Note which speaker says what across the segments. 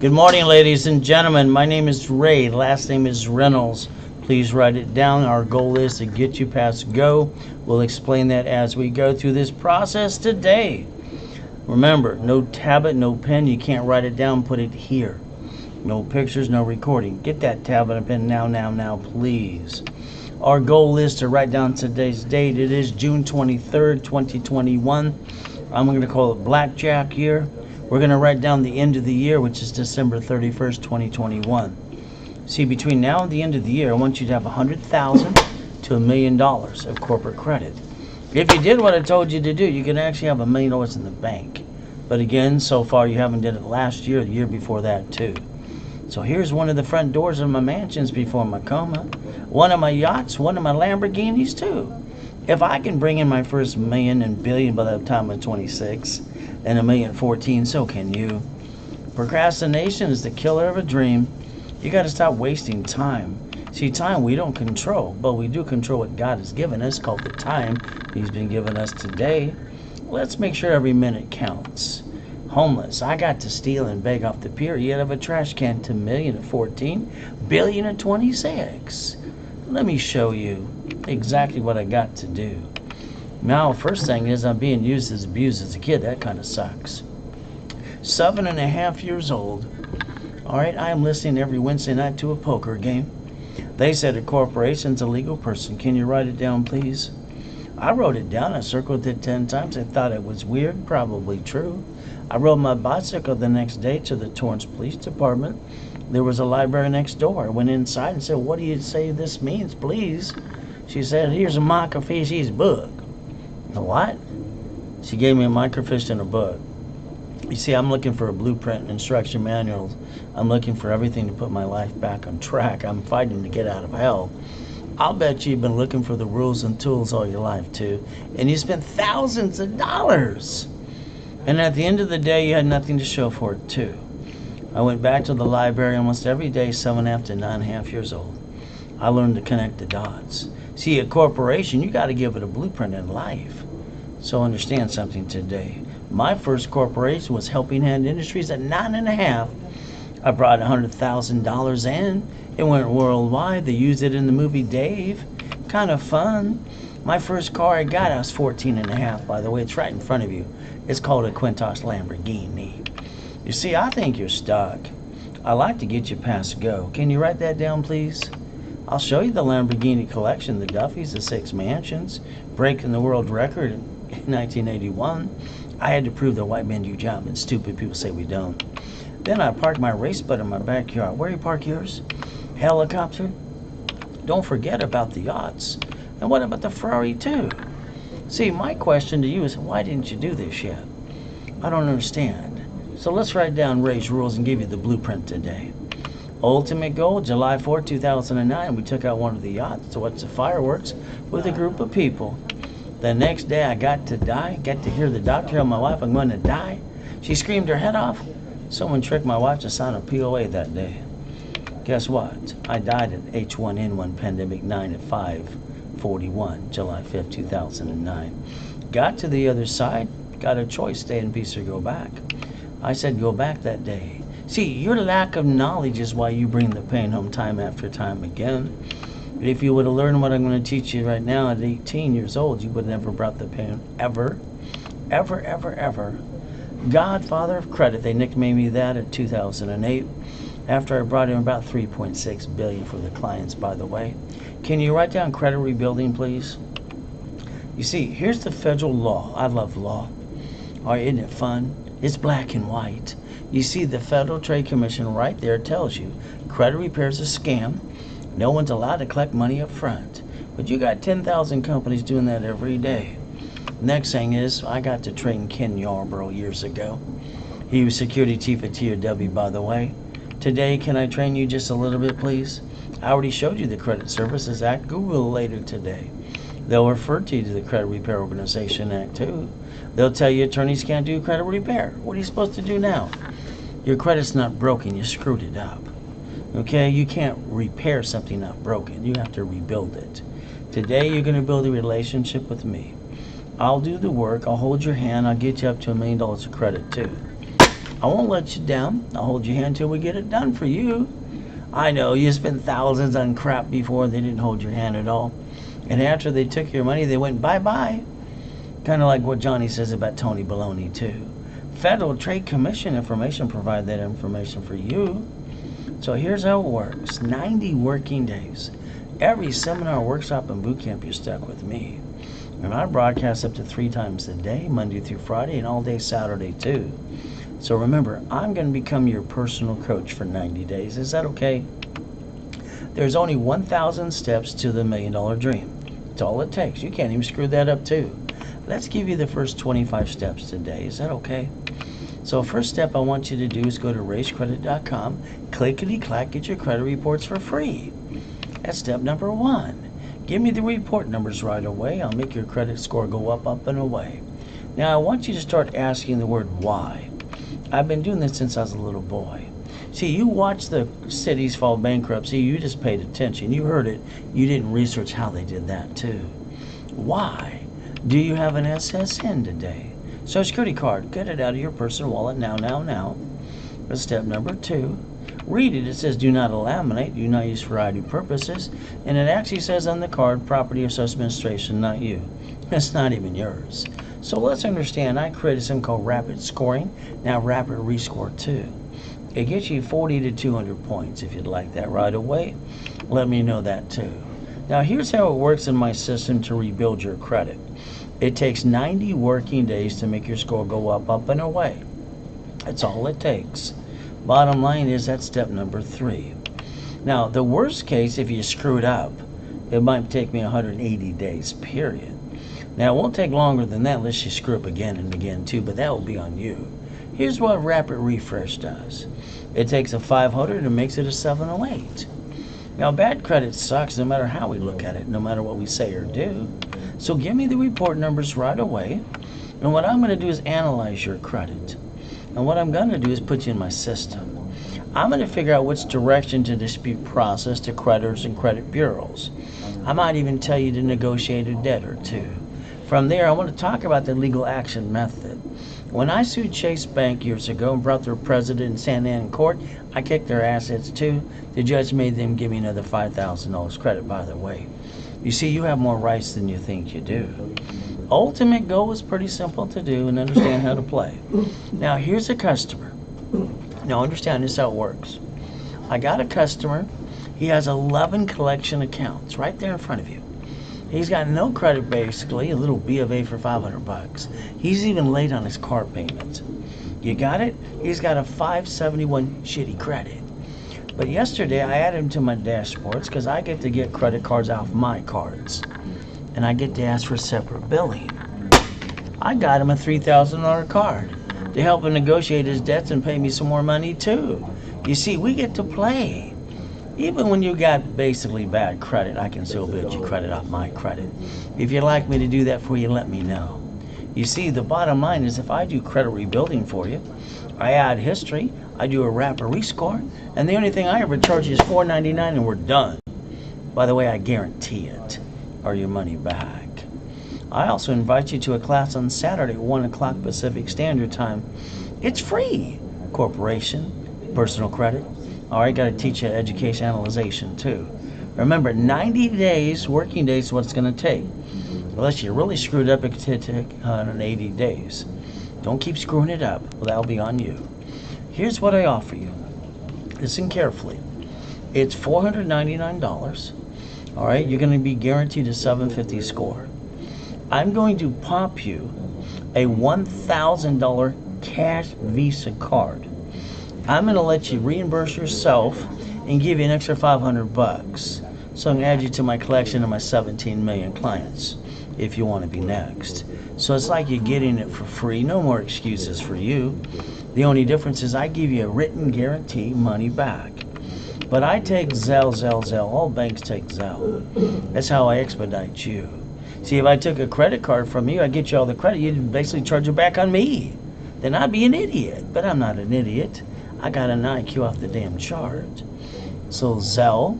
Speaker 1: Good morning, ladies and gentlemen. My name is Ray. Last name is Reynolds. Please write it down. Our goal is to get you past go. We'll explain that as we go through this process today. Remember, no tablet, no pen. You can't write it down. Put it here. No pictures, no recording. Get that tablet and pen now, please. Our goal is to write down today's date. It is June 23rd, 2021. I'm going to call it Blackjack year. We're going to write down the end of the year, which is December 31st, 2021. See, between now and the end of the year, I want you to have $100,000 to $1 million of corporate credit. If you did what I told you to do, you can actually have $1 million in the bank. But again, so far you haven't did it last year, the year before that too. So here's one of the front doors of my mansions before my coma. One of my yachts, one of my Lamborghinis too. If I can bring in my first million and billion by the time I'm 26, and $1,014,000, so can you. Procrastination is the killer of a dream. You got to stop wasting time. See, time we don't control, but we do control what God has given us, called the time He's been giving us today. Let's make sure every minute counts. Homeless, I got to steal and beg off the pier, yet of a trash can to $1,014,000, billion at 26. Let me show you exactly what I got to do. Now, first thing is I'm being used as abused as a kid. That kind of sucks. 7.5 years old. All right, I am listening every Wednesday night to a poker game. They said a corporation's a legal person. Can you write it down, please? I wrote it down. I circled it 10 times. I thought it was weird, probably true. I rode my bicycle the next day to the Torrance Police Department. There was a library next door. I went inside and said, "What do you say this means, please?" She said, "Here's a microfiche's book." A what? She gave me a microfiche and a book. You see, I'm looking for a blueprint and instruction manuals. I'm looking for everything to put my life back on track. I'm fighting to get out of hell. I'll bet you've been looking for the rules and tools all your life too, and you spent thousands of dollars. And at the end of the day, you had nothing to show for it too. I went back to the library almost every day, 7.5 to 9.5 years old. I learned to connect the dots. See, a corporation, you got to give it a blueprint in life. So understand something today. My first corporation was Helping Hand Industries at 9.5. I brought $100,000 in. It went worldwide. They used it in the movie Dave. Kind of fun. My first car I got, I was 14.5, by the way. It's right in front of you. It's called a Quintos Lamborghini. You see, I think you're stuck. I like to get you past go. Can you write that down, please? I'll show you the Lamborghini collection, the Duffys, the 6 mansions, breaking the world record in 1981. I had to prove that white men do jump, and stupid people say we don't. Then I parked my race boat in my backyard. Where you park yours? Helicopter? Don't forget about the yachts. And what about the Ferrari too? See, my question to you is, why didn't you do this yet? I don't understand. So let's write down Ray's rules and give you the blueprint today. Ultimate goal, July 4, 2009, we took out one of the yachts to watch the fireworks with a group of people. The next day I got to die, got to hear the doctor tell my wife I'm going to die. She screamed her head off. Someone tricked my wife to sign a POA that day. Guess what? I died at H1N1 pandemic 9 at 5:41, July 5th, 2009. Got to the other side, got a choice, stay in peace or go back. I said go back that day. See, your lack of knowledge is why you bring the pain home time after time again. If you would have learned what I'm going to teach you right now at 18 years old, you would have never brought the pain ever. Ever, ever, ever. Godfather of credit, they nicknamed me that in 2008. After I brought in about $3.6 billion for the clients, by the way. Can you write down credit rebuilding, please? You see, here's the federal law. I love law. All right, isn't it fun? It's black and white. You see, the Federal Trade Commission right there tells you credit repair is a scam. No one's allowed to collect money up front. But you got 10,000 companies doing that every day. Next thing is, I got to train Ken Yarborough years ago. He was security chief at TOW, by the way. Today, can I train you just a little bit, please? I already showed you the Credit Services Act. Google later today. They'll refer to you to the Credit Repair Organization Act, too. They'll tell you attorneys can't do credit repair. What are you supposed to do now? Your credit's not broken. You screwed it up. Okay? You can't repair something not broken. You have to rebuild it. Today, you're going to build a relationship with me. I'll do the work. I'll hold your hand. I'll get you up to $1 million of credit, too. I won't let you down. I'll hold your hand till we get it done for you. I know you spent thousands on crap before. They didn't hold your hand at all. And after they took your money, they went bye-bye. Kind of like what Johnny says about Tony Baloney, too. Federal Trade Commission information provide that information for you. So here's how it works. 90 working days. Every seminar, workshop, and boot camp, you're stuck with me. And I broadcast up to 3 times a day, Monday through Friday, and all day Saturday, too. So remember, I'm going to become your personal coach for 90 days. Is that okay? There's only 1,000 steps to the $1 million dream. That's all it takes. You can't even screw that up, too. Let's give you the first 25 steps today. Is that okay? So first step I want you to do is go to raisecredit.com, clickety-clack, get your credit reports for free. That's step number 1. Give me the report numbers right away. I'll make your credit score go up, up, and away. Now I want you to start asking the word why. I've been doing this since I was a little boy. See, you watched the cities fall bankruptcy. You just paid attention. You heard it. You didn't research how they did that, too. Why? Do you have an SSN today? Social Security card. Get it out of your personal wallet now. That's step number 2. Read it. It says do not laminate, do not use for ID purposes. And it actually says on the card, property of Social Administration, not you. It's not even yours. So let's understand, I created something called rapid scoring, now rapid rescore 2. It gets you 40 to 200 points. If you'd like that right away, let me know that too. Now here's how it works in my system to rebuild your credit. It takes 90 working days to make your score go up, up, and away. That's all it takes. Bottom line is that's step number 3. Now the worst case, if you screw it up, it might take me 180 days, period. Now, it won't take longer than that unless you screw up again and again, too, but that will be on you. Here's what Rapid Refresh does. It takes a 500 and makes it a 708. Now, bad credit sucks no matter how we look at it, no matter what we say or do. So give me the report numbers right away. And what I'm going to do is analyze your credit. And what I'm going to do is put you in my system. I'm going to figure out which direction to dispute process to creditors and credit bureaus. I might even tell you to negotiate a debt or two. From there, I want to talk about the legal action method. When I sued Chase Bank years ago and brought their president in Santa Ana in court, I kicked their assets too. The judge made them give me another $5,000 credit, by the way. You see, you have more rights than you think you do. Ultimate goal is pretty simple to do and understand how to play. Now, here's a customer. Now, understand this is how it works. I got a customer. He has 11 collection accounts right there in front of you. He's got no credit, basically, a little B of A for $500. He's even late on his car payment. You got it? He's got a 571 shitty credit. But yesterday, I added him to my dashboards because I get to get credit cards off my cards. And I get to ask for separate billing. I got him a $3,000 card to help him negotiate his debts and pay me some more money, too. You see, we get to play. Even when you got basically bad credit, I can still build your credit off my credit. If you'd like me to do that for you, let me know. You see, the bottom line is if I do credit rebuilding for you, I add history, I do a rapid rescore, and the only thing I ever charge you is $4.99 and we're done. By the way, I guarantee it, or your money back. I also invite you to a class on Saturday at 1 o'clock Pacific Standard Time. It's free. Corporation, personal credit. All right, got to teach you education analyzation too. Remember, 90 days, working days is what it's going to take. Unless you really screwed up, it could take 180 days. Don't keep screwing it up. Well, that'll be on you. Here's what I offer you. Listen carefully. It's $499. All right, you're going to be guaranteed a 750 score. I'm going to pop you a $1,000 cash Visa card. I'm going to let you reimburse yourself and give you an extra $500. So I'm going to add you to my collection of my 17 million clients if you want to be next. So it's like you're getting it for free. No more excuses for you. The only difference is I give you a written guarantee money back. But I take Zelle. All banks take Zelle. That's how I expedite you. See, if I took a credit card from you, I'd get you all the credit. You'd basically charge it back on me. Then I'd be an idiot. But I'm not an idiot. I got an IQ off the damn chart. So Zelle,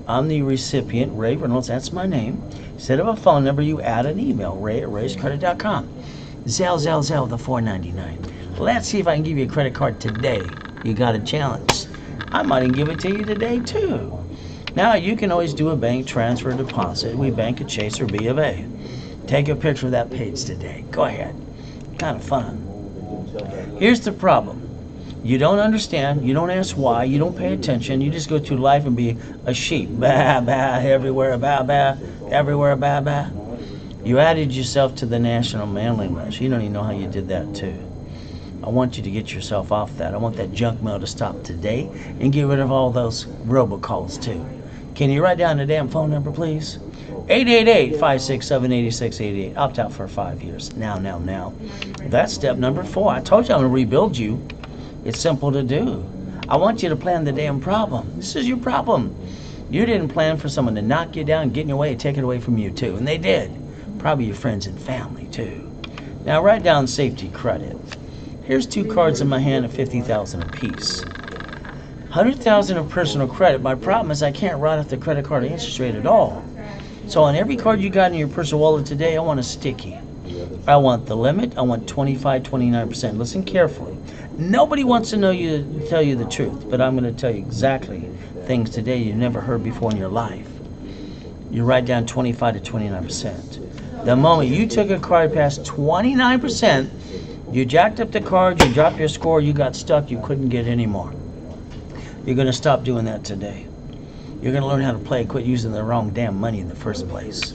Speaker 1: I'm the recipient, Ray Reynolds, that's my name. Instead of a phone number, you add an email, ray@raisecredit.com. Zelle, the $4.99. Let's see if I can give you a credit card today. You got a challenge. I might even give it to you today too. Now you can always do a bank transfer deposit. We bank at Chase or B of A. Take a picture of that page today. Go ahead. Kind of fun. Here's the problem. You don't understand, you don't ask why, you don't pay attention, you just go through life and be a sheep. Bah, bah, everywhere, bah, bah, everywhere, bah, bah. You added yourself to the national mailing list. You don't even know how you did that too. I want you to get yourself off that. I want that junk mail to stop today and get rid of all those robocalls too. Can you write down the damn phone number, please? 888-567-8688. Opt out for 5 years. Now. That's step number 4. I told you I'm going to rebuild you. It's simple to do. I want you to plan the damn problem. This is your problem. You didn't plan for someone to knock you down, get in your way, and take it away from you too. And they did. Probably your friends and family too. Now write down safety credit. Here's 2 cards in my hand at $50,000 apiece. $100,000 of personal credit. My problem is I can't write off the credit card interest rate at all. So on every card you got in your personal wallet today, I want a sticky. I want the limit. I want 25, 29%. Listen carefully. Nobody wants to tell you the truth, but I'm going to tell you exactly things today you've never heard before in your life. You write down 25 to 29%. The moment you took a card past 29%, you jacked up the card, you dropped your score, you got stuck, you couldn't get any more. You're going to stop doing that today. You're going to learn how to play and quit using the wrong damn money in the first place.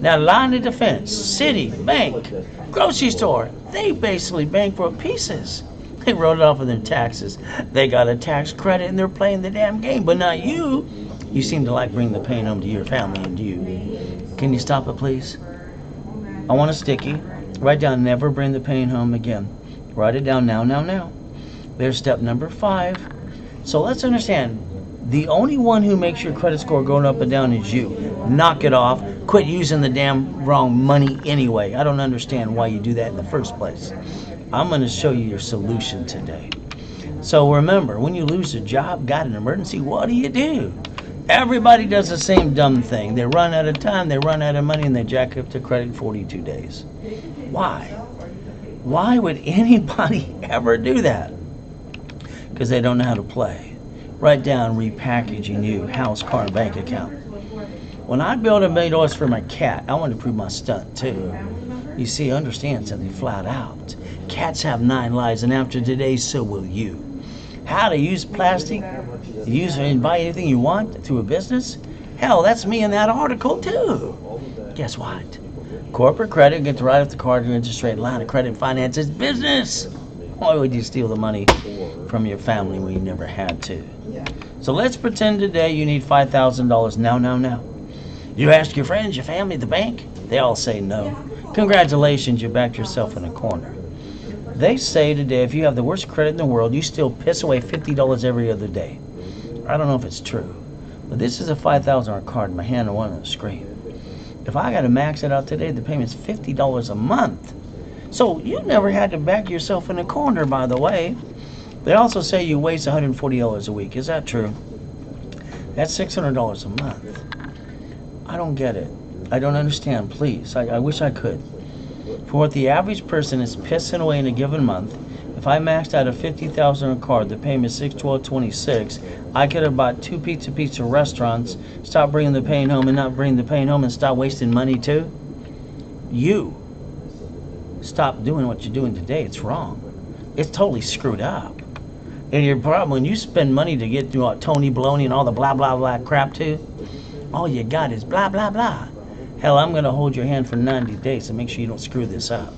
Speaker 1: Now, line of defense, city, bank, grocery store, they basically bank for pieces. They wrote it off of their taxes. They got a tax credit and they're playing the damn game, but not you. You seem to like bringing the pain home to your family and you. Can you stop it, please? I want a sticky. Write down, never bring the pain home again. Write it down now. There's step number 5. So let's understand, the only one who makes your credit score going up and down is you. Knock it off. Quit using the damn wrong money anyway. I don't understand why you do that in the first place. I'm going to show you your solution today. So remember, when you lose a job, got an emergency, what do? Everybody does the same dumb thing. They run out of time, they run out of money, and they jack up the credit in 42 days. Why? Why would anybody ever do that? Because they don't know how to play. Write down repackaging you, house, car, and bank account. When I built $1 million for my cat, I wanted to prove my stunt too. You see, understand something flat out. Cats have 9 lives, and after today, so will you. How to use plastic, use and buy anything you want through a business? Hell, that's me in that article too. Guess what? Corporate credit, get to write off the card and interest rate line of credit and finance is business. Why would you steal the money from your family when you never had to? So let's pretend today you need $5,000 now. You ask your friends, your family, the bank, they all say no. Congratulations, you backed yourself in a corner. They say today if you have the worst credit in the world, you still piss away $50 every other day. I don't know if it's true, but this is a $5,000 card in my hand and one on the screen. If I got to max it out today, the payment's $50 a month. So you never had to back yourself in a corner, by the way. They also say you waste $140 a week. Is that true? That's $600 a month. I don't get it. I don't understand, please. I wish I could. For what the average person is pissing away in a given month, if I maxed out a $50,000 card, the payment is $612.26. I could have bought 2 pizza restaurants, stop bringing the pain home and not bring the pain home, and stop wasting money too. You stop doing what you're doing today. It's wrong. It's totally screwed up. And your problem, when you spend money to get through all Tony Baloney and all the blah blah blah crap too, all you got is blah blah blah. Hell, I'm going to hold your hand for 90 days to make sure you don't screw this up.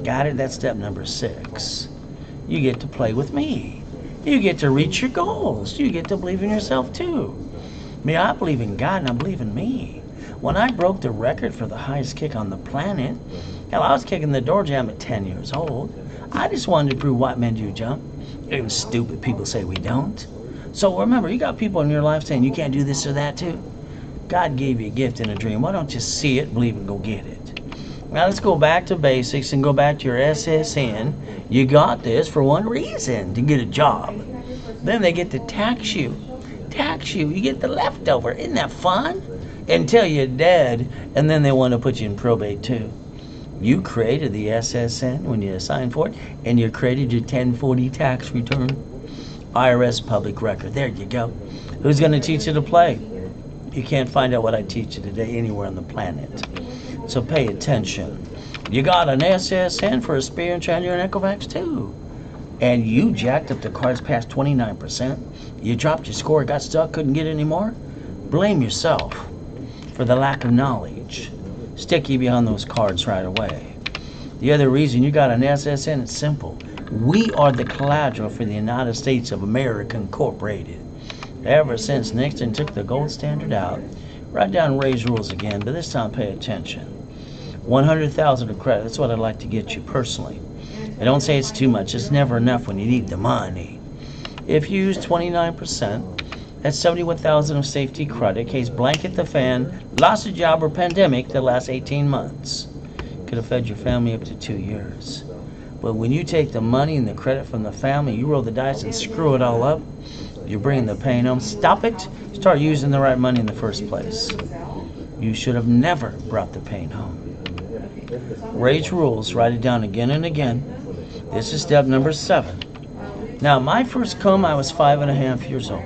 Speaker 1: Got it? That's step number 6. You get to play with me. You get to reach your goals. You get to believe in yourself too. I believe in God and I believe in me. When I broke the record for the highest kick on the planet, hell, I was kicking the door jam at 10 years old. I just wanted to prove white men do jump. Even stupid people say we don't. So remember, you got people in your life saying you can't do this or that too. God gave you a gift and a dream. Why don't you see it, believe it, and go get it? Now let's go back to basics and go back to your SSN. You got this for one reason, to get a job. Then they get to tax you. You get the leftover. Isn't that fun? Until you're dead, and then they want to put you in probate too. You created the SSN when you signed for it, and you created your 1040 tax return. IRS public record. There you go. Who's going to teach you to play? You can't find out what I teach you today anywhere on the planet. So pay attention. You got an SSN for a Spear and Chandler and Equifax too. And you jacked up the cards past 29%. You dropped your score, got stuck, couldn't get any more. Blame yourself for the lack of knowledge. Stick you behind those cards right away. The other reason you got an SSN is simple. We are the collateral for the United States of America Incorporated. Ever since Nixon took the gold standard out, write down Ray's rules again, but this time pay attention. 100,000 of credit, that's what I'd like to get you personally. I don't say it's too much, it's never enough when you need the money. If you use 29%, that's 71,000 of safety credit, case blanket the fan, lost a job or pandemic the last 18 months. Could have fed your family up to 2 years. But when you take the money and the credit from the family, you roll the dice and screw it all up, you're bringing the pain home. Stop it. Start using the right money in the first place. You should have never brought the pain home. Ray's rules, write it down again and again. This is step number 7. Now, my first coma, I was 5.5 years old.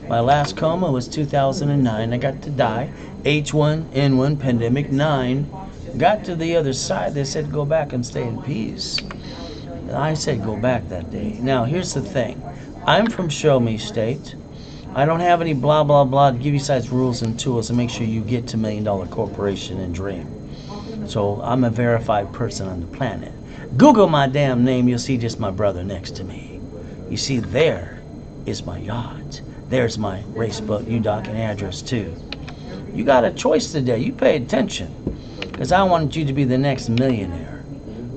Speaker 1: My last coma was 2009. I got to die. H1N1 pandemic 9. Got to the other side. They said go back and stay in peace. And I said go back that day. Now, here's the thing. I'm from Show Me State. I don't have any blah, blah, blah to give you guys rules and tools to make sure you get to $1 Million Corporation and dream. So I'm a verified person on the planet. Google my damn name, you'll see just my brother next to me. You see, there is my yacht. There's my race boat, UDOC, and address too. You got a choice today. You pay attention, because I want you to be the next millionaire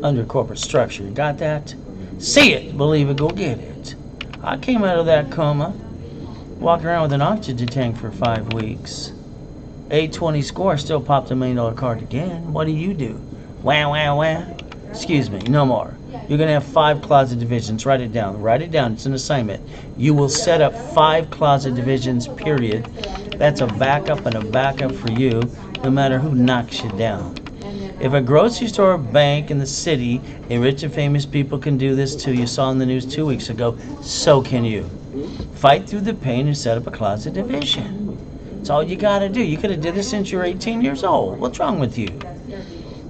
Speaker 1: under corporate structure. You got that? See it, believe it, go get it. I came out of that coma, walking around with an oxygen tank for 5 weeks. 820 score, still popped a $1 million card again. What do? Wah, wah, wah. Excuse me, no more. You're going to have 5 closet divisions. Write it down. Write it down. It's an assignment. You will set up 5 closet divisions, period. That's a backup and a backup for you, no matter who knocks you down. If a grocery store, bank in the city, and rich and famous people can do this too, you saw in the news 2 weeks ago, so can you. Fight through the pain and set up a closet division. That's all you got to do. You could have did this since you're 18 years old. What's wrong with you?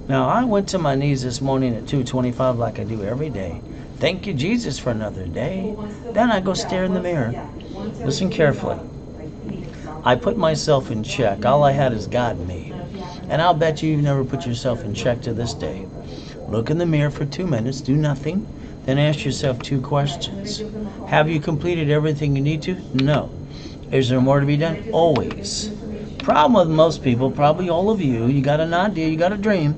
Speaker 1: Now, I went to my knees this morning at 2:25 like I do every day. Thank you, Jesus, for another day. Then I go stare in the mirror. Listen carefully. I put myself in check. All I had is God in me. And I'll bet you've never put yourself in check to this day. Look in the mirror for 2 minutes, do nothing, then ask yourself 2 questions. Have you completed everything you need to? No. Is there more to be done? Always. Problem with most people, probably all of you, you got an idea, you got a dream.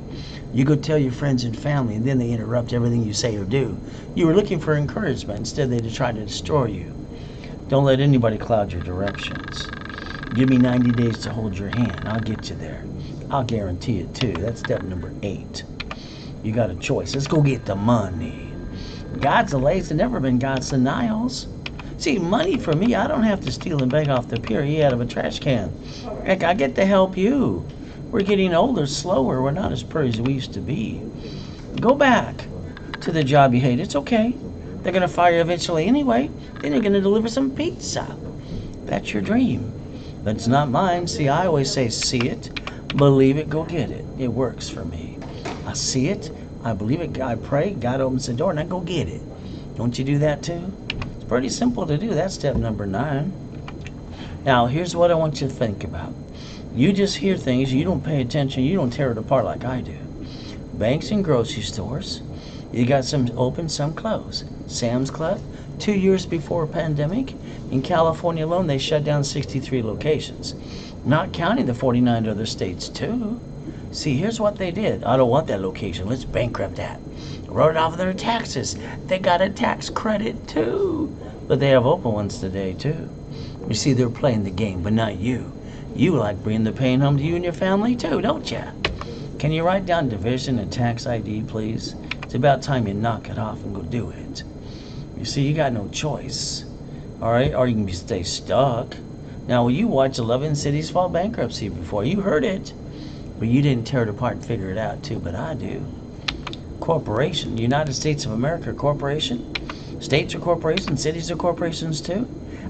Speaker 1: You go tell your friends and family, and then they interrupt everything you say or do. You were looking for encouragement. Instead, they try to destroy you. Don't let anybody cloud your directions. Give me 90 days to hold your hand. I'll get you there. I'll guarantee it, too. That's step number 8. You got a choice. Let's go get the money. God's delays have never been God's denials. See, money for me, I don't have to steal and beg off the pier out of a trash can. Heck, I get to help you. We're getting older, slower. We're not as pretty as we used to be. Go back to the job you hate. It's okay. They're going to fire you eventually anyway. Then you're going to deliver some pizza. That's your dream. But it's not mine. See, I always say, see it, believe it, go get it. It works for me. I see it, I believe it, I pray, God opens the door, and I go get it. Don't you do that too? It's pretty simple to do. That's step number 9. Now, here's what I want you to think about. You just hear things, you don't pay attention, you don't tear it apart like I do. Banks and grocery stores, you got some open, some closed. Sam's Club, 2 years before pandemic, in California alone, they shut down 63 locations, not counting the 49 other states too. See, here's what they did. I don't want that location. Let's bankrupt that. Wrote it off of their taxes. They got a tax credit too. But they have open ones today too. You see, they're playing the game, but not you. You like bringing the pain home to you and your family too, don't you? Can you write down division and tax ID, please? It's about time you knock it off and go do it. You see, you got no choice. All right, or you can stay stuck. Now, you watched 11 cities fall bankruptcy before. You heard it. But you didn't tear it apart and figure it out too, but I do. Corporation, United States of America corporation. States are corporations, cities are corporations too.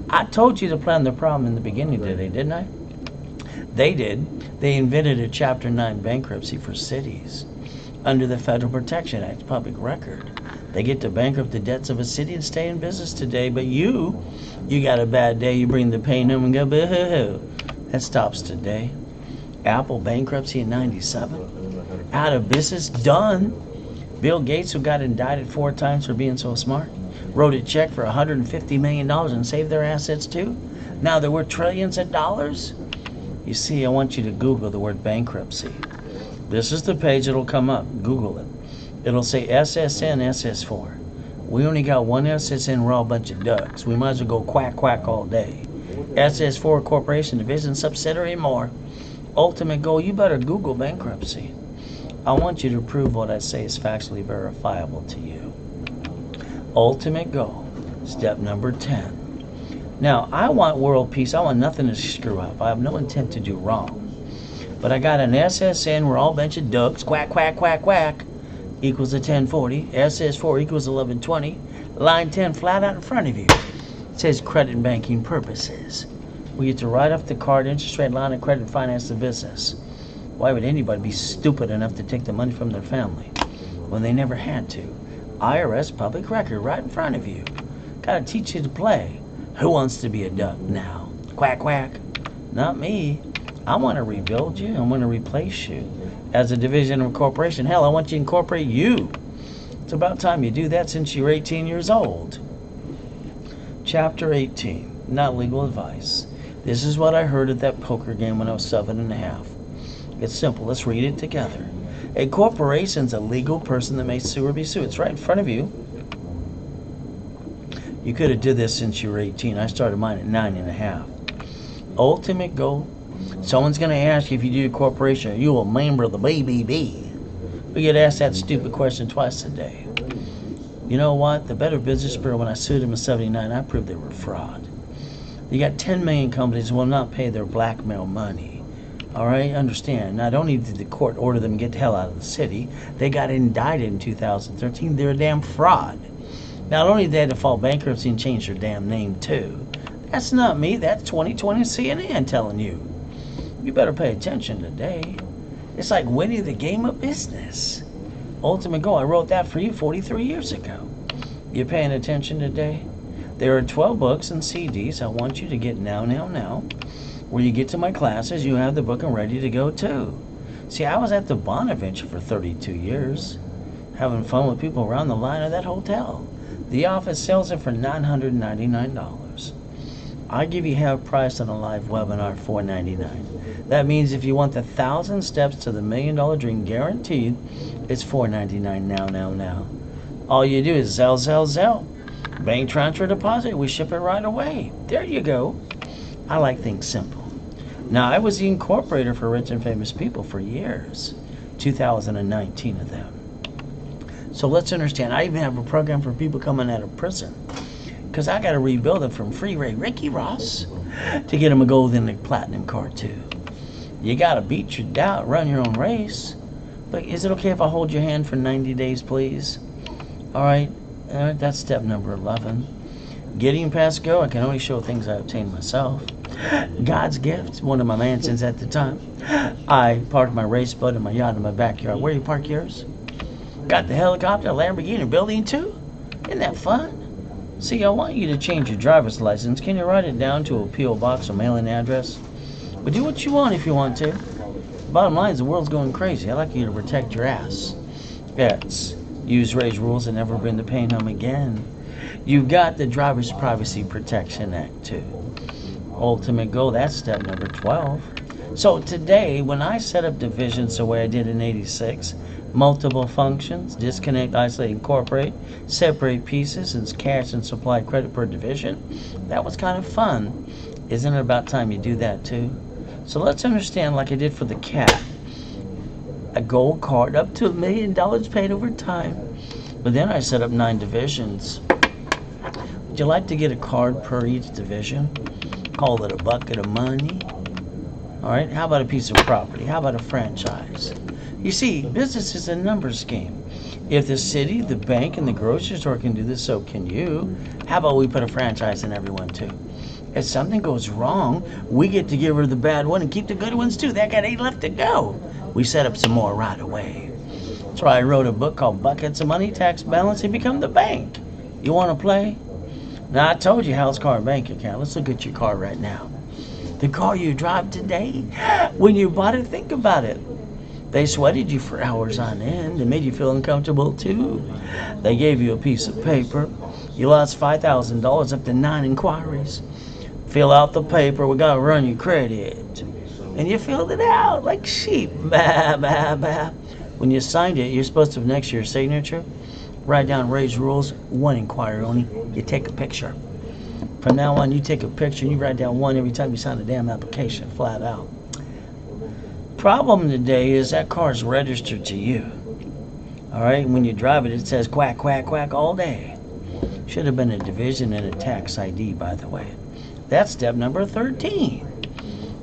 Speaker 1: I told you to plan the problem in the beginning today, didn't I? They did. They invented a Chapter 9 bankruptcy for cities under the Federal Protection Act, public record. They get to bankrupt the debts of a city and stay in business today, but you got a bad day, you bring the pain home and go boo-hoo-hoo. That stops today. Apple bankruptcy in 97. Out of business, done. Bill Gates, who got indicted 4 times for being so smart, wrote a check for $150 million and saved their assets too. Now they're worth trillions of dollars. You see, I want you to Google the word bankruptcy. This is the page that'll come up. Google it. It'll say SSN, SS4. We only got one SSN, we're all a bunch of ducks. We might as well go quack, quack all day. SS4, corporation, division, subsidiary, more. Ultimate goal, you better Google bankruptcy. I want you to prove what I say is factually verifiable to you. Ultimate goal, step number 10. Now, I want world peace. I want nothing to screw up. I have no intent to do wrong. But I got an SSN, we're all a bunch of ducks, quack, quack, quack, quack, equals a 1040. SS4 equals 1120. Line 10 flat out in front of you. It says credit and banking purposes. We get to write off the card, interest rate, line of credit, and finance the business. Why would anybody be stupid enough to take the money from their family when they never had to? IRS public record right in front of you. Gotta teach you to play. Who wants to be a duck now? Quack, quack. Not me. I want to rebuild you. I want to replace you as a division of a corporation. Hell, I want you to incorporate you. It's about time you do that since you're 18 years old. Chapter 18, not legal advice. This is what I heard at that poker game when I was 7½. It's simple. Let's read it together. A corporation's a legal person that may sue or be sued. It's right in front of you. You could have did this since you were 18. I started mine at 9½. Ultimate goal. Someone's going to ask you if you do a corporation, are you a member of the BBB? We get asked that stupid question twice a day. You know what? The Better Business Bureau, when I sued them in 79, I proved they were fraud. You got 10 million companies who will not pay their blackmail money. All right? Understand. Not only did the court order them to get the hell out of the city, they got indicted in 2013. They're a damn fraud. Not only did they have to file bankruptcy and change their damn name too. That's not me. That's 2020 CNN telling you. You better pay attention today. It's like winning the game of business. Ultimate goal. I wrote that for you 43 years ago. You paying attention today? There are 12 books and CDs I want you to get now. When you get to my classes, you have the book and ready to go too. See, I was at the Bonaventure for 32 years, having fun with people around the line of that hotel. The office sells it for $999. I give you half price on a live webinar, $499. That means if you want the 1,000 steps to the $1 million dream guaranteed, it's $499 now. All you do is Zelle. Bank transfer deposit, we ship it right away. There you go. I like things simple. Now, I was the incorporator for Rich and Famous People for years, 2019 of them. So let's understand, I even have a program for people coming out of prison, because I got to rebuild them from Freeway Ricky Ross to get them a gold and a platinum card too. You got to beat your doubt, run your own race. But is it okay if I hold your hand for 90 days, please? All right, that's step number 11. Getting past go, I can only show things I obtained myself. God's gift, one of my mansions at the time. I parked my race boat and my yacht in my backyard. Where you park yours? Got the helicopter, Lamborghini building too? Isn't that fun? See, I want you to change your driver's license. Can you write it down to a P.O. box or mailing address? But do what you want if you want to. Bottom line is the world's going crazy. I'd like you to protect your ass. Pets. Use Ray's rules and never bring the pain home again. You've got the Driver's Privacy Protection Act too. Ultimate goal, that's step number 12. So today, when I set up divisions the way I did in 86, multiple functions, disconnect, isolate, incorporate, separate pieces, and cash and supply credit per division, that was kind of fun. Isn't it about time you do that too? So let's understand, like I did for the cat, a gold card up to $1 million paid over time. But then I set up 9 divisions. Would you like to get a card per each division? Call it a bucket of money. All right, how about a piece of property? How about a franchise? You see, business is a numbers game. If the city, the bank, and the grocery store can do this, so can you. How about we put a franchise in everyone too? If something goes wrong, we get to get rid of the bad one and keep the good ones too. That got 8 left to go. We set up some more right away. That's why I wrote a book called Buckets of Money, Tax Balance, and Become the Bank. You want to play? Now, I told you house, car, and bank account. Let's look at your car right now. The car you drive today, when you bought it, think about it. They sweated you for hours on end. They made you feel uncomfortable too. They gave you a piece of paper. You lost $5,000 up to 9 inquiries. Fill out the paper. We got to run your credit. And you filled it out like sheep. Bah, bah, bah. When you signed it, you're supposed to, next to your signature, write down Ray's rules, 1 inquiry only. You take a picture. From now on, you take a picture and you write down 1 every time you sign a damn application, flat out. Problem today is that car's registered to you. All right, when you drive it, it says quack, quack, quack all day. Should have been a division and a tax ID, by the way. That's step number 13.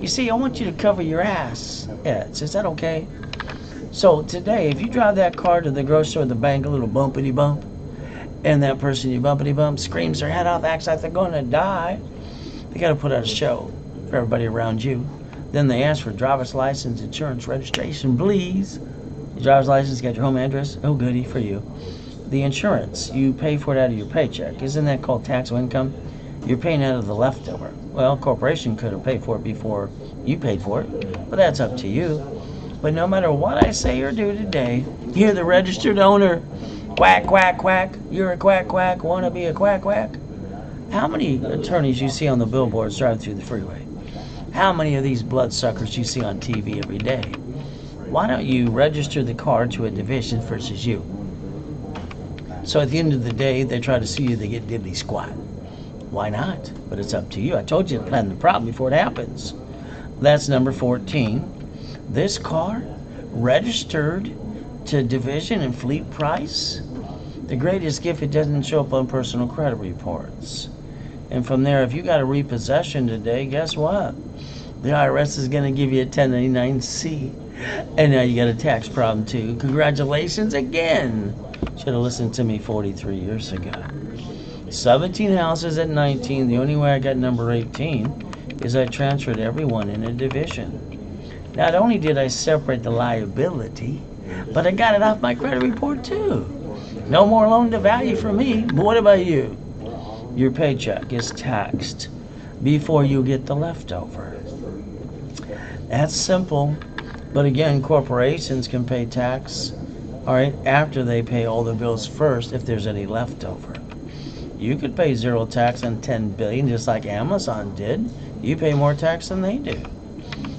Speaker 1: You see, I want you to cover your ass. Is that okay? So today, if you drive that car to the grocery store or the bank, a little bumpity bump, and that person you bumpity bump screams their head off, acts like they're going to die, they got to put out a show for everybody around you. Then they ask for driver's license, insurance, registration, please. Your driver's license, got your home address? Oh, goody for you. The insurance, you pay for it out of your paycheck. Isn't that called taxable income? You're paying out of the leftover. Well, corporation could have paid for it before you paid for it, but that's up to you. But no matter what I say or do today, you're the registered owner. Quack, quack, quack. You're a quack, quack. Want to be a quack, quack? How many attorneys you see on the billboards driving through the freeway? How many of these bloodsuckers you see on TV every day? Why don't you register the car to a division versus you? So at the end of the day, they try to sue you, they get diddly squat. Why not? But it's up to you. I told you to plan the problem before it happens. That's number 14. This car, registered to division and fleet price. The greatest gift, it doesn't show up on personal credit reports. And from there, if you got a repossession today, guess what? The IRS is going to give you a 1099-C. And now you got a tax problem too. Congratulations again. Should have listened to me 43 years ago. 17 houses at 19. The only way I got number 18 is I transferred everyone in a division. Not only did I separate the liability, but I got it off my credit report too. No more loan to value for me. But what about you? Your paycheck is taxed before you get the leftover. That's simple. But again, corporations can pay tax, all right, after they pay all the bills first if there's any leftover. You could pay zero tax on $10 billion just like Amazon did. You pay more tax than they do.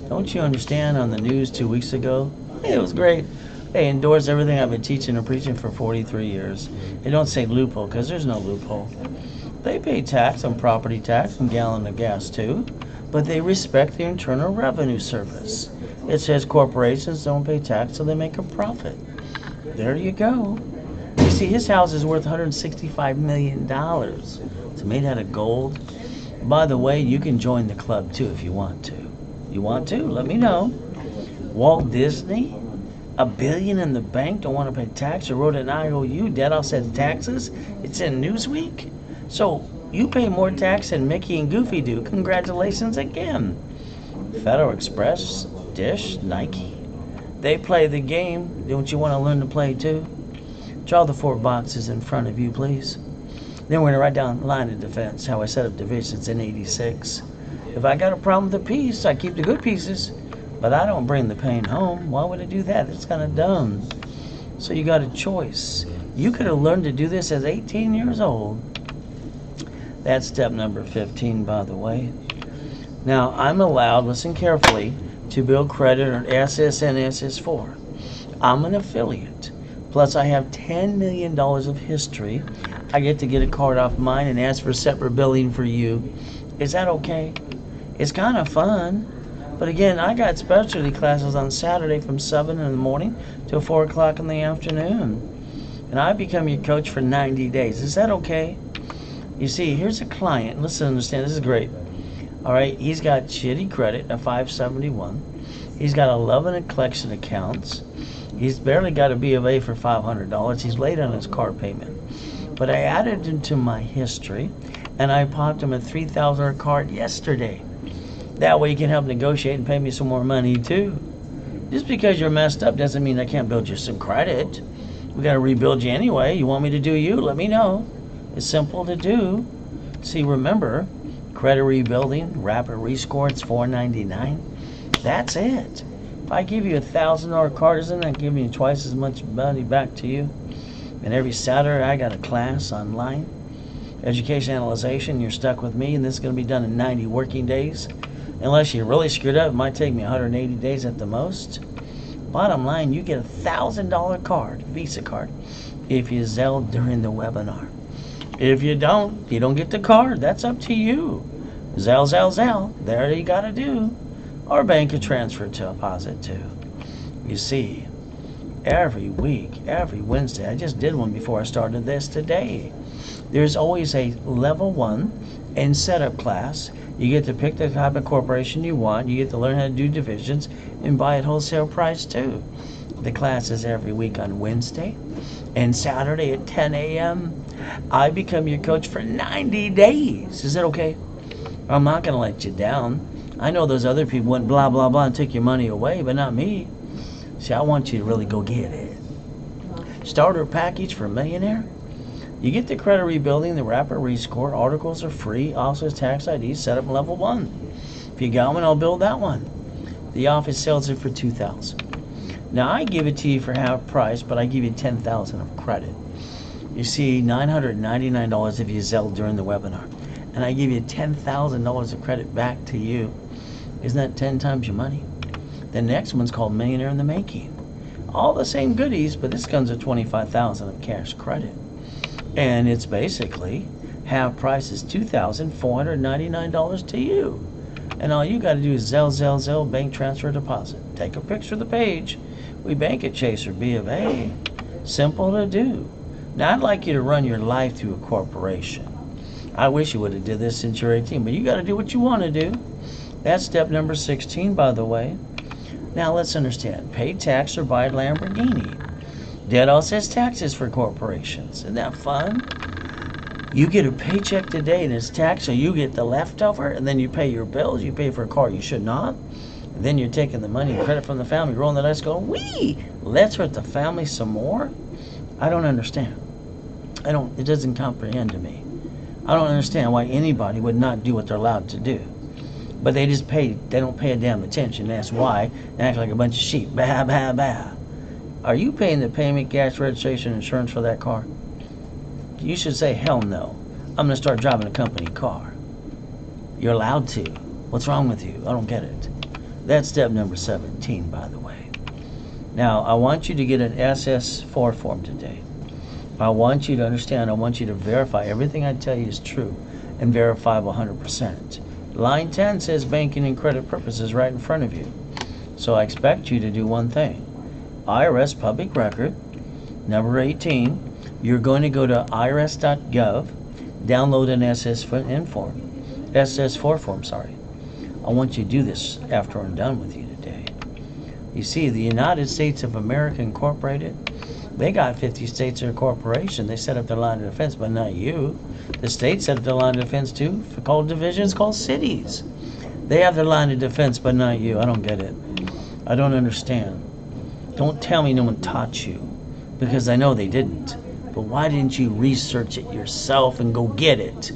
Speaker 1: Don't you understand? On the news 2 weeks ago, it was great. They endorse everything I've been teaching and preaching for 43 years. They don't say loophole because there's no loophole. They pay tax on property tax and gallon of gas too, but they respect the Internal Revenue Service. It says corporations don't pay tax so they make a profit. There you go. You see, his house is worth $165 million. It's made out of gold. By the way, you can join the club too if you want to. You want to? Let me know. Walt Disney, $1 billion in the bank, don't want to pay tax, or wrote an IOU, dead offset taxes. It's in Newsweek. So you pay more tax than Mickey and Goofy do. Congratulations again. Federal Express, Dish, Nike. They play the game. Don't you want to learn to play too? Draw the 4 boxes in front of you, please. Then we're going to write down line of defense, how I set up divisions in 86. If I got a problem with a piece, I keep the good pieces, but I don't bring the pain home. Why would I do that? It's kind of dumb. So you got a choice. You could have learned to do this as 18 years old. That's step number 15, by the way. Now, I'm allowed, listen carefully, to build credit on SSN SS4. I'm an affiliate. Plus, I have $10 million of history. I get to get a card off mine and ask for separate billing for you. Is that okay? It's kind of fun. But again, I got specialty classes on Saturday from 7 in the morning till 4 o'clock in the afternoon. And I become your coach for 90 days. Is that okay? You see, here's a client. Listen, understand, this is great. All right, he's got shitty credit, a 571. He's got 11 collection accounts. He's barely got a B of A for $500. He's late on his car payment. But I added into my history, and I popped him a $3,000 card yesterday. That way you can help negotiate and pay me some more money too. Just because you're messed up doesn't mean I can't build you some credit. We got to rebuild you anyway. You want me to do you? Let me know. It's simple to do. See, remember, credit rebuilding, rapid rescore, it's $4.99. That's it. If I give you a $1,000 card, isn't that giving you twice as much money back to you? And every Saturday I got a class online, education analyzation. You're stuck with me, and this is going to be done in 90 working days. Unless you really screwed up, it might take me 180 days at the most. Bottom line, you get a $1,000 card, Visa card, if you Zelle during the webinar. If you don't get the card. That's up to you. Zelle. There you got to do. Or bank a transfer to deposit too. You see, every week, every Wednesday, I just did one before I started this today. There's always a level 1 and setup class. You get to pick the type of corporation you want. You get to learn how to do divisions and buy at wholesale price too. The class is every week on Wednesday and Saturday at 10 a.m. I become your coach for 90 days. Is that okay? I'm not going to let you down. I know those other people went blah, blah, blah and took your money away, but not me. See, I want you to really go get it. Starter package for a millionaire. You get the credit rebuilding, the rapid rescore. Articles are free. Also, tax ID set up level 1. If you got one, I'll build that one. The office sells it for $2,000. Now, I give it to you for half price, but I give you $10,000 of credit. You see, $999 if you Zelle during the webinar. And I give you $10,000 of credit back to you. Isn't that 10 times your money? The next one's called Millionaire in the Making. All the same goodies, but this comes with $25,000 of cash credit. And it's basically half price is $2,499 to you. And all you got to do is Zelle, bank transfer, deposit. Take a picture of the page. We bank at Chase or B of A. Simple to do. Now, I'd like you to run your life through a corporation. I wish you would have did this since you're 18, but you got to do what you want to do. That's step number 16, by the way. Now, let's understand. Pay tax or buy a Lamborghini. Dead all says taxes for corporations. Isn't that fun? You get a paycheck today and it's taxed, so you get the leftover, and then you pay your bills. You pay for a car you should not. And then you're taking the money and credit from the family, rolling the dice, going, wee, let's hurt the family some more. I don't understand. It doesn't comprehend to me. I don't understand why anybody would not do what they're allowed to do. But they don't pay a damn attention. That's why they act like a bunch of sheep. Bah, bah, bah. Are you paying the payment, gas, registration, insurance for that car? You should say, hell no. I'm going to start driving a company car. You're allowed to. What's wrong with you? I don't get it. That's step number 17, by the way. Now, I want you to get an SS4 form today. I want you to understand, I want you to verify everything I tell you is true and verifiable 100%. Line 10 says banking and credit purposes right in front of you. So I expect you to do one thing. IRS public record, number 18. You're going to go to irs.gov, download an SS4 form. I want you to do this after I'm done with you today. You see, the United States of America Incorporated, they got 50 states or a corporation. They set up their line of defense, but not you. The states set up their line of defense too, called divisions, called cities. They have their line of defense, but not you. I don't get it. I don't understand. Don't tell me no one taught you, because I know they didn't. But why didn't you research it yourself and go get it?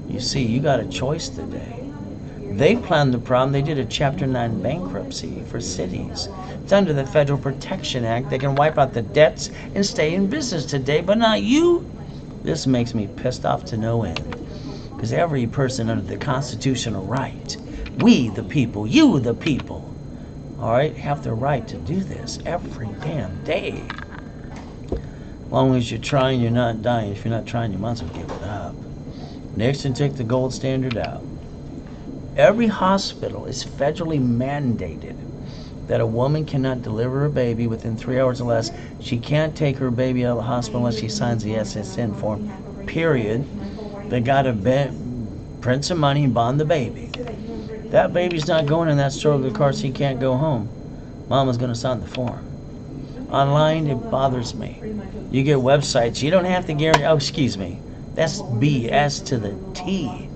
Speaker 1: You see, you got a choice today. They planned the problem. They did a Chapter 9 bankruptcy for cities. It's under the Federal Protection Act. They can wipe out the debts and stay in business today, but not you. This makes me pissed off to no end. Because every person under the constitutional right, we the people, you the people, all right, have the right to do this every damn day. As long as you're trying, you're not dying. If you're not trying, you might as well give it up. Nixon took the gold standard out. Every hospital is federally mandated that a woman cannot deliver a baby within 3 hours or less. She can't take her baby out of the hospital unless she signs the SSN form, period. They got to print some money and bond the baby. That baby's not going in that store with the car seat, can't go home. Mama's going to sign the form. Online, it bothers me. You get websites, you don't have to guarantee, oh, excuse me. That's BS to the T.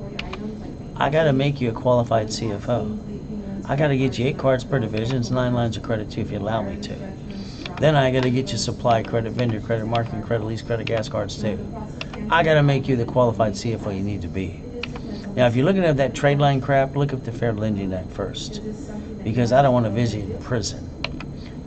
Speaker 1: I got to make you a qualified CFO. I got to get you 8 cards per division. It's 9 lines of credit too if you allow me to. Then I got to get you supply credit, vendor credit, marketing credit, lease credit, gas cards too. I got to make you the qualified CFO you need to be. Now, if you're looking at that trade line crap, look up the Fair Lending Act first, because I don't want to visit you in prison.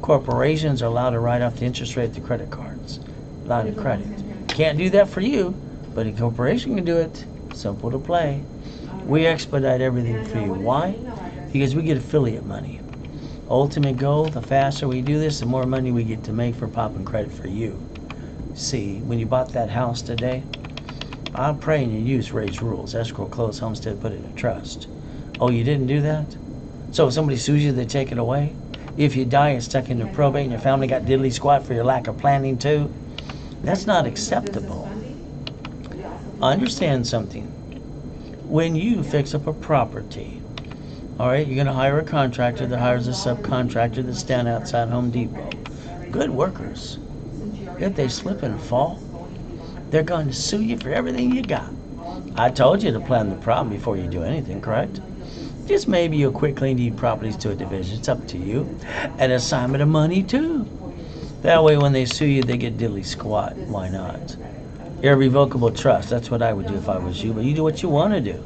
Speaker 1: Corporations are allowed to write off the interest rate of the credit cards, line of credit. Can't do that for you, but a corporation can do it. Simple to play. We expedite everything for you. Why? Because we get affiliate money. Ultimate goal, the faster we do this, the more money we get to make for popping credit for you. See, when you bought that house today, I'm praying you use Ray's rules. Escrow, close, homestead, put it in trust. Oh, you didn't do that? So if somebody sues you, they take it away? If you die, it's stuck into probate and your family got diddly squat for your lack of planning too? That's not acceptable. Understand something. When you fix up a property, all right, you're going to hire a contractor that hires a subcontractor that's down outside Home Depot. Good workers. If they slip and fall, they're going to sue you for everything you got. I told you to plan the problem before you do anything, correct? Just maybe you'll quickly deed properties to a division. It's up to you. An assignment of money, too. That way, when they sue you, they get diddly squat. Why not? Irrevocable trust. That's what I would do if I was you, but you do what you want to do.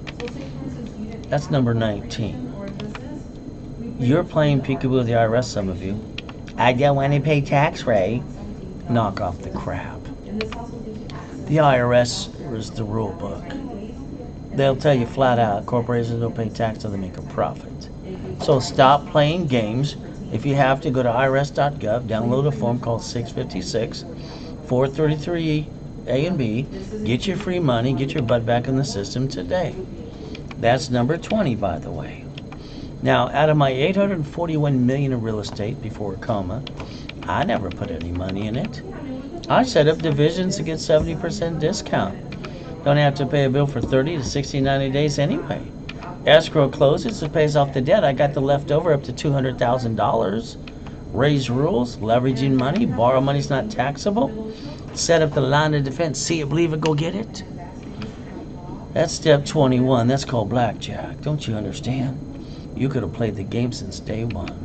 Speaker 1: That's number 19. You're playing peekaboo with the IRS, some of you. I don't want to pay tax, Ray. Knock off the crap. The IRS is the rule book. They'll tell you flat out, corporations don't pay tax till they make a profit. So stop playing games. If you have to, go to irs.gov, download a form called 656, 433 A and B, get your free money, get your butt back in the system today. That's number 20, by the way. Now, out of my $841 million in real estate before coma, I never put any money in it. I set up divisions to get 70% discount. Don't have to pay a bill for 30 to 60, 90 days anyway. Escrow closes, it pays off the debt. I got the leftover up to $200,000. Raise rules, leveraging money, borrow money's not taxable. Set up the line of defense, see it, believe it, go get it. That's step 21. That's called blackjack. Don't you understand? You could have played the game since day one.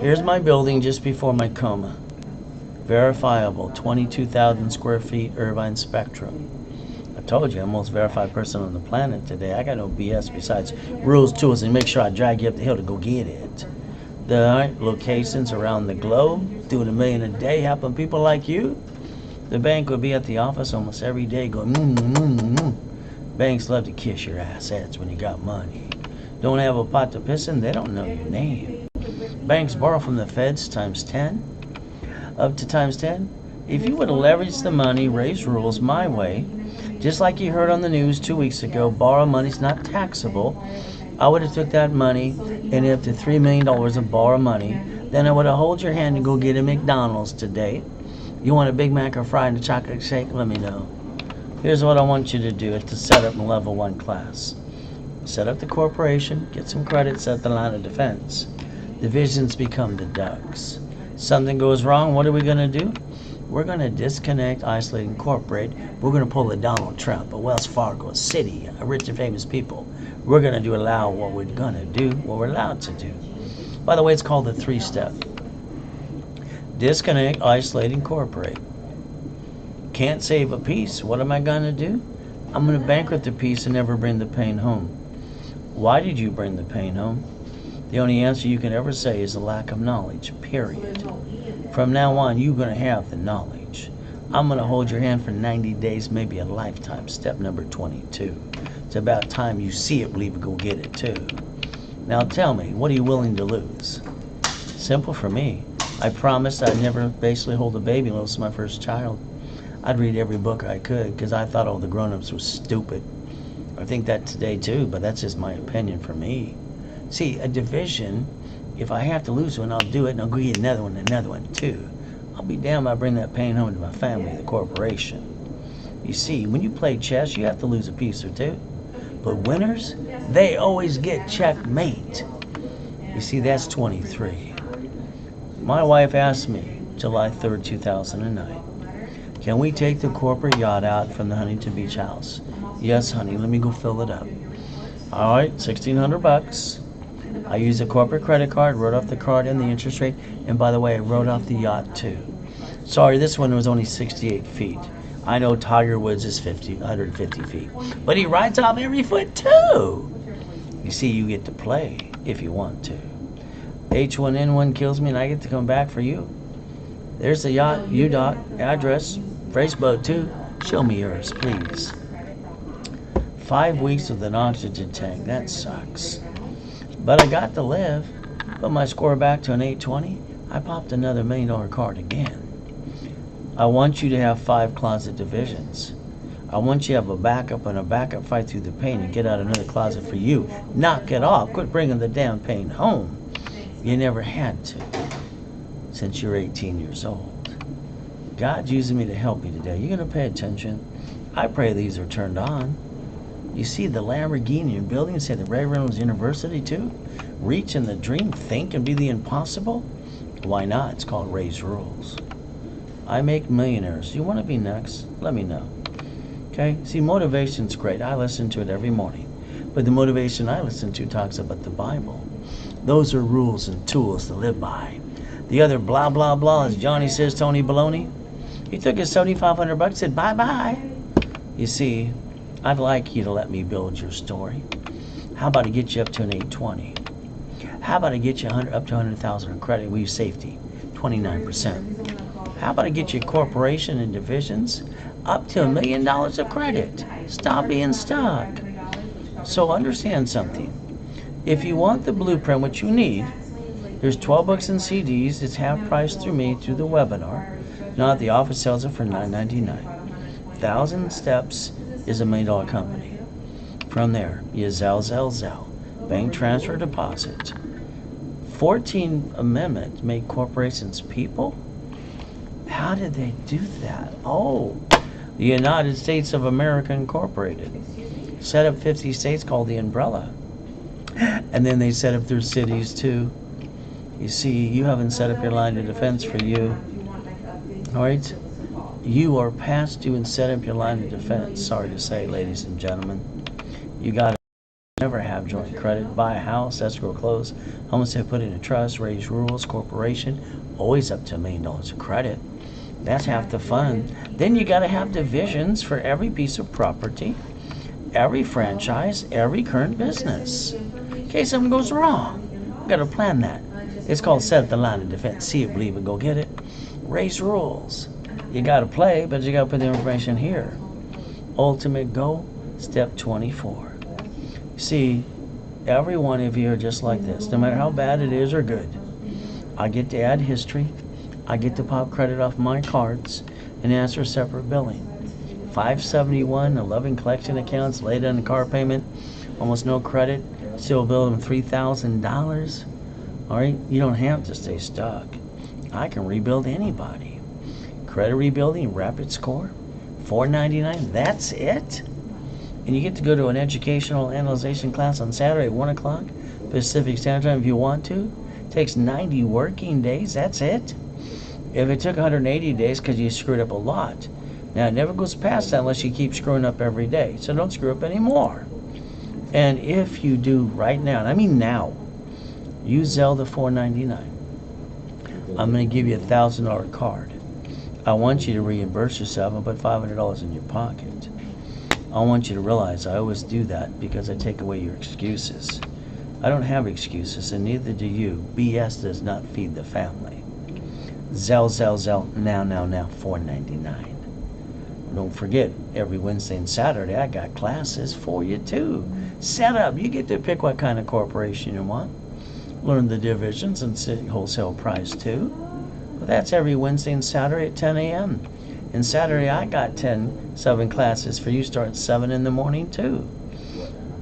Speaker 1: Here's my building just before my coma. Verifiable, 22,000 square feet, Irvine Spectrum. I told you I'm the most verified person on the planet today. I got no BS besides rules, tools, and make sure I drag you up the hill to go get it. The locations around the globe, doing $1 million a day, helping people like you. The bank would be at the office almost every day going, Banks love to kiss your assets when you got money. Don't have a pot to piss in, they don't know your name. Banks borrow from the feds times 10, up to times 10. If you would have leveraged the money, raised rules my way, just like you heard on the news 2 weeks ago, borrow money's not taxable. I would have took that money and up to $3 million of borrow money. Then I would have hold your hand and go get a McDonald's today. You want a Big Mac or fry and a chocolate shake? Let me know. Here's what I want you to do at the setup in level 1 class. Set up the corporation, get some credit, set the line of defense. Divisions become deducts. Something goes wrong, what are we going to do? We're going to disconnect, isolate, incorporate. We're going to pull a Donald Trump, a Wells Fargo, a Citi, a rich and famous people. We're going to allow what we're going to do, what we're allowed to do. By the way, it's called the 3-step. Disconnect, isolate, incorporate. Can't save a piece. What am I going to do? I'm going to bankrupt the piece and never bring the pain home. Why did you bring the pain home? The only answer you can ever say is a lack of knowledge, period. From now on, you're going to have the knowledge. I'm going to hold your hand for 90 days, maybe a lifetime. Step number 22. It's about time you see it, believe it, go get it too. Now tell me, what are you willing to lose? Simple for me. I promised I'd never basically hold a baby unless it was my first child. I'd read every book I could because I thought all the grown-ups were stupid. I think that today too, but that's just my opinion for me. See, a division, if I have to lose one, I'll do it and I'll go get another one too. I'll be damned if I bring that pain home to my family, the corporation. You see, when you play chess, you have to lose a piece or two. But winners, they always get checkmate. You see, that's 23. My wife asked me, July 3rd, 2009, can we take the corporate yacht out from the Huntington Beach house? Yes, honey, let me go fill it up. All right, $1,600. I used a corporate credit card, wrote off the card and the interest rate, and by the way, I wrote off the yacht too. Sorry, this one was only 68 feet. I know Tiger Woods is 150 feet, but he rides off every foot too. You see, you get to play if you want to. H1N1 kills me and I get to come back for you. There's the yacht, UDOT, address, race boat too. Show me yours, please. 5 weeks with an oxygen tank, that sucks. But I got to live. Put my score back to an 820. I popped another $1 million card again. I want you to have 5 closet divisions. I want you to have a backup and a backup fight through the pain and get out another closet for you. Knock it off. Quit bringing the damn pain home. You never had to since you're 18 years old. God's using me to help you today. You're going to pay attention. I pray these are turned on. You see the Lamborghini you're building, say the Reynolds University too? Reach in the dream, think and be the impossible? Why not? It's called Raise Rules. I make millionaires. You want to be next? Let me know. Okay? See, motivation's great. I listen to it every morning. But the motivation I listen to talks about the Bible. Those are rules and tools to live by. The other blah, blah, blah, as Johnny says, Tony Baloney. He took his $7,500 and said, bye-bye. You see, I'd like you to let me build your story. How about I get you up to an 820? How about I get you up to 100,000 in credit? We use safety, 29%. How about I get you a corporation and divisions up to $1 million of credit? Stop being stuck. So understand something. If you want the blueprint, what you need, there's 12 books and CDs. It's half price through me through the webinar. Not the office sells it for $9.99. 1,000 steps is $1 million company. From there, you Zelle, bank transfer deposit. 14th Amendment make corporations people? How did they do that? Oh, the United States of America Incorporated. Set up 50 states called the umbrella. And then they set up their cities too. You see, you haven't set up your line of defense for you. All right? You are past due and set up your line of defense. Sorry to say, ladies and gentlemen. You got to never have joint credit. Buy a house, escrow close, homestead put in a trust, raise rules, corporation. Always up to $1 million of credit. That's half the fun. Then you got to have divisions for every piece of property, every franchise, every current business. In case something goes wrong, you got to plan that. It's called set up the line of defense. See it, believe it, go get it. Raise rules. You got to play, but you got to put the information here. Ultimate goal, step 24. See, every one of you are just like this, no matter how bad it is or good. I get to add history. I get to pop credit off my cards and ask for separate billing. 571, 11 collection accounts, late on the car payment, almost no credit, still bill them $3,000. All right, you don't have to stay stuck. I can rebuild anybody. Credit rebuilding, rapid score, $4.99, that's it? And you get to go to an educational analyzation class on Saturday at 1 o'clock Pacific Standard Time if you want to. It takes 90 working days, that's it? If it took 180 days because you screwed up a lot. Now, it never goes past that unless you keep screwing up every day. So don't screw up anymore. And if you do right now, and I mean now, use Zelda $4.99. I'm going to give you a $1,000 card. I want you to reimburse yourself and put $500 in your pocket. I want you to realize I always do that because I take away your excuses. I don't have excuses, and neither do you. BS does not feed the family. Zelle, now, $4.99. Don't forget, every Wednesday and Saturday, I got classes for you too. Set up. You get to pick what kind of corporation you want. Learn the divisions and wholesale price too. But that's every Wednesday and Saturday at 10 a.m. And Saturday, I got 7 classes for you. Start at 7 in the morning too.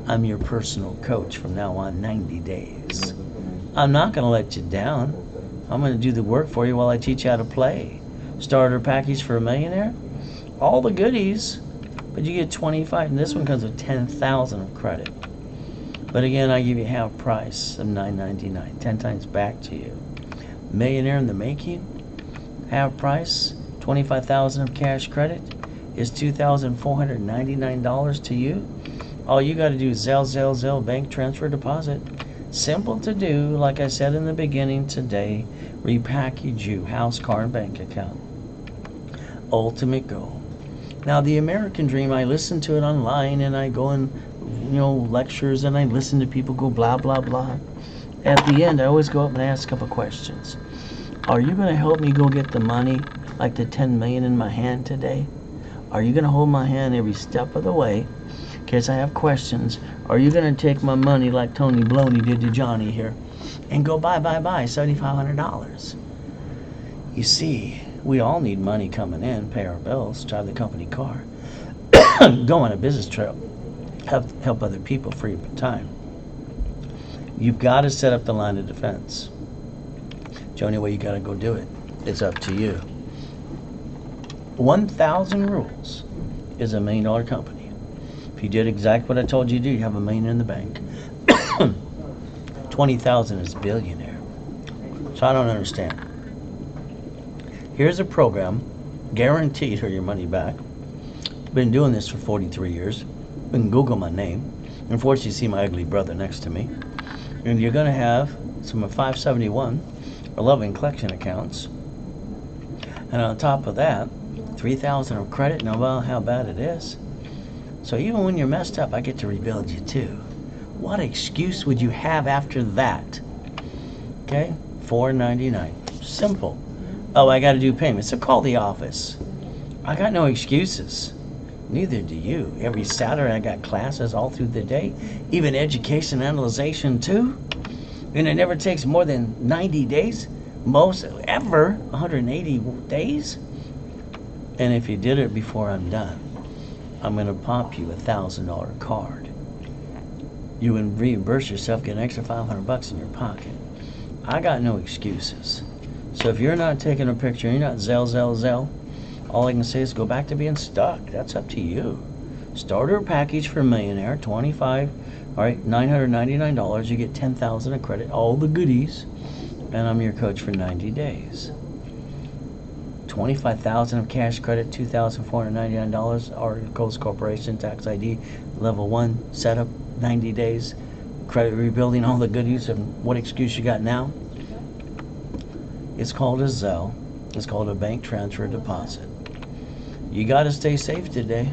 Speaker 1: I'm your personal coach from now on 90 days. I'm not going to let you down. I'm going to do the work for you while I teach you how to play. Starter package for a millionaire. All the goodies, but you get 25, and this one comes with 10,000 of credit. But again, I give you half price of $9.99, 10 times back to you. Millionaire in the making, half price, 25,000 of cash credit is $2,499 to you. All you got to do is Zelle, bank transfer, deposit. Simple to do, like I said in the beginning today. Repackage you, house, car, and bank account. Ultimate goal. Now, the American dream, I listen to it online, and I go in, lectures, and I listen to people go blah, blah, blah. At the end, I always go up and ask a couple questions. Are you going to help me go get the money, like the 10 million in my hand today? Are you going to hold my hand every step of the way? In case I have questions. Are you going to take my money like Tony Bloney did to Johnny here and go buy, $7,500? You see, we all need money coming in, pay our bills, drive the company car, go on a business trip, help other people, free up time. You've got to set up the line of defense. The only way you got to go do it. It's up to you. 1,000 rules is $1 million company. If you did exactly what I told you to do, you have $1 million in the bank. 20,000 is billionaire. So I don't understand. Here's a program, guaranteed for your money back. Been doing this for 43 years. You can Google my name. Unfortunately, you see my ugly brother next to me. And you're going to have some 571 11 collection accounts. And on top of that, 3,000 of credit. Now, well, how bad it is. So even when you're messed up, I get to rebuild you too. What excuse would you have after that? Okay, $4.99. Simple. Oh, I got to do payments. So call the office. I got no excuses. Neither do you. Every Saturday I got classes all through the day, even education analyzation too. And it never takes more than 90 days, most ever 180 days. And if you did it before I'm done, I'm going to pop you $1,000 card. You would reimburse yourself, get an extra $500 in your pocket. I got no excuses. So if you're not taking a picture, you're not Zelle, all I can say is go back to being stuck. That's up to you. Starter package for millionaire, 25, all right, $999. You get 10,000 of credit, all the goodies, and I'm your coach for 90 days. 25,000 of cash credit, $2,499. Articles Corporation, tax ID, level 1, setup, 90 days. Credit rebuilding, all the goodies, and what excuse you got now? It's called a Zelle. It's called a bank transfer deposit. You got to stay safe today.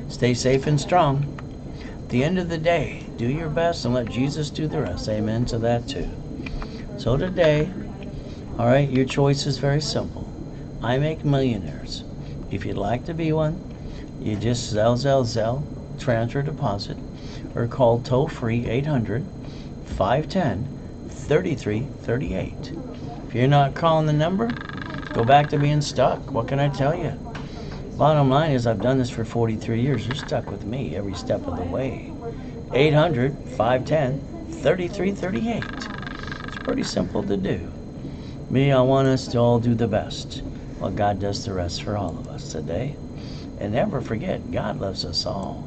Speaker 1: Stay safe and strong. At the end of the day, do your best and let Jesus do the rest. Amen to that too. So today, all right, your choice is very simple. I make millionaires. If you'd like to be one, you just Zelle, transfer deposit, or call toll-free 800-510-3338. If you're not calling the number, go back to being stuck. What can I tell you? Bottom line is I've done this for 43 years. You're stuck with me every step of the way. 800-510-3338. It's pretty simple to do. Me, I want us to all do the best. Well, God does the rest for all of us today. And never forget, God loves us all.